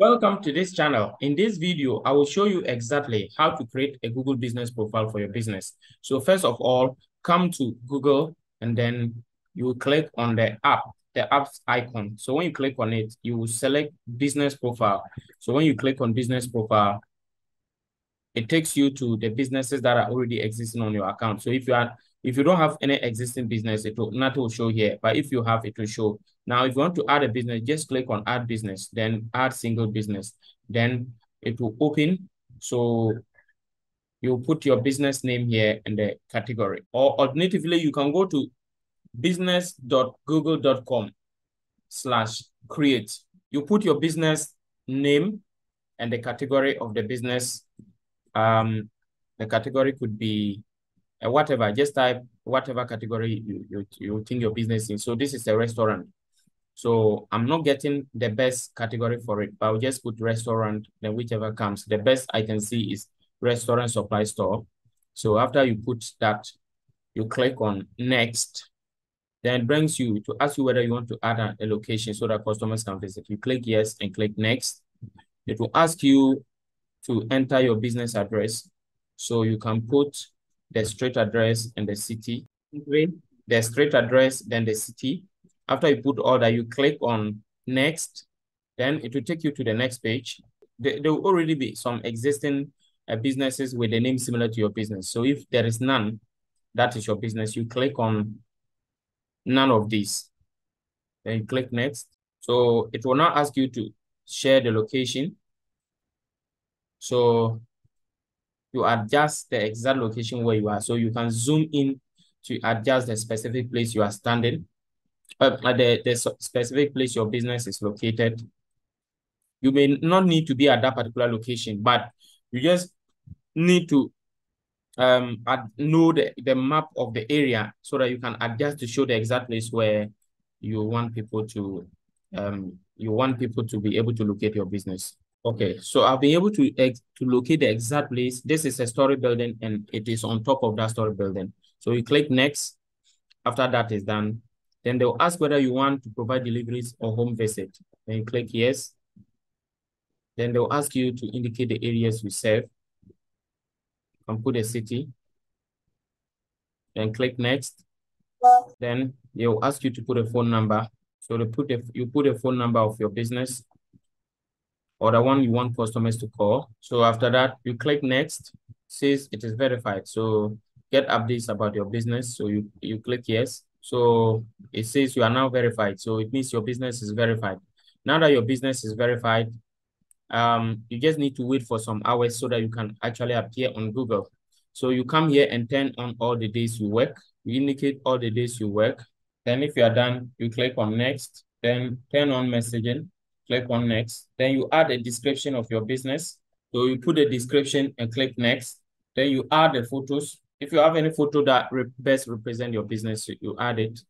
Welcome to this channel. In this video, I will show you exactly how to create a Google business profile for your business. So first of all, come to Google and then you will click on the app's icon. So when you click on it, you will select business profile. So when you click on business profile, it takes you to the businesses that are already existing on your account. So if you don't have any existing business, nothing will show here. But if you have, it will show. Now, if you want to add a business, just click on add business, then add single business. Then it will open. So you put your business name here in the category. Or alternatively, you can go to business.google.com/create. You put your business name and the category of the business. The category could be whatever. Just type whatever category you think your business is. So this is a restaurant. So I'm not getting the best category for it, but I'll just put restaurant, then whichever comes. The best I can see is restaurant supply store. So after you put that, you click on next. Then it brings you to ask you whether you want to add a location so that customers can visit. You click yes and click next. It will ask you to enter your business address. So you can put the street address and the city. The street address, then the city. After you put all that, you click on next. Then it will take you to the next page. There will already be some existing businesses with a name similar to your business. So if there is none, that is your business. You click on none of these. Then you click next. So it will now ask you to share the location. So you adjust the exact location where you are. So you can zoom in to adjust the specific place you are standing. The specific place your business is located. You may not need to be at that particular location, but you just need to know the map of the area so that you can adjust to show the exact place where you want people to be able to locate your business. Okay, so I'll be able to locate the exact place. This is a story building and it is on top of that story building. So you click next. After that is done, then they'll ask whether you want to provide deliveries or home visit. Then you click yes. Then they'll ask you to indicate the areas you serve. You can put a city. Then click next. Then they'll ask you to put a phone number. So you put a phone number of your business or the one you want customers to call. So after that, you click next. Says it is verified. So get updates about your business. So you click yes. So it says you are now verified. So it means your business is verified. Now that your business is verified, you just need to wait for some hours so that you can actually appear on Google. So you come here and turn on all the days you work. You indicate all the days you work. Then if you are done, you click on next, then turn on messaging, click on next. Then you add a description of your business. So you put a description and click next. Then you add the photos. If you have any photo that best represent your business, you add it.